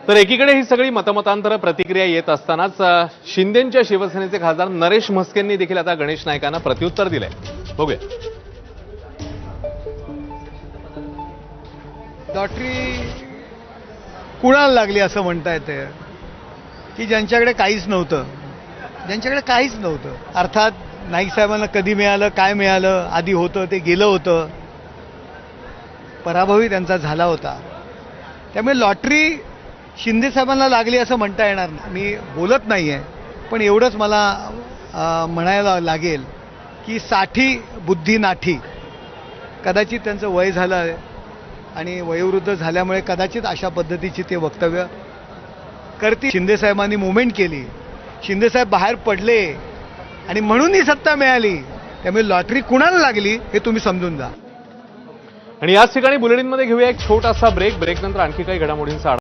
तर एकीकडे ही सगळी मतमतांतर प्रतिक्रिया येत असतानाच शिंदेंच्या शिवसेनेचे खासदार नरेश म्हस्केंनी देखील आता गणेश नाईकांना प्रत्युत्तर दिलंय. बघूया. लॉटरी कुणाला लागली असं म्हणता येते की ज्यांच्याकडे काहीच नव्हतं, अर्थात नाईक साहेबांना कधी मिळालं, काय मिळालं, आधी होतं ते गेलं होतं, पराभवही त्यांचा झाला होता. त्यामुळे लॉटरी शिंदे साहेबांना लागली असं म्हणता येणार नाही. मी बोलत नाही आहे, पण एवढंच मला म्हणायला लागेल की साठी बुद्धी नाठी. कदाचित त्यांचं वय झालं आहे आणि वयोवृद्ध झाल्यामुळे कदाचित अशा पद्धतीची ते वक्तव्य करतील. शिंदे साहेबांनी मुवमेंट केली, शिंदे साहेब बाहेर पडले आणि म्हणून ही सत्ता मिळाली. त्यामुळे लॉटरी कुणाला लागली हे तुम्ही समजून जा. आणि याच ठिकाणी बुलेटिनमध्ये घेऊया एक छोटासा ब्रेक. ब्रेकनंतर आणखी काही घडामोडींचा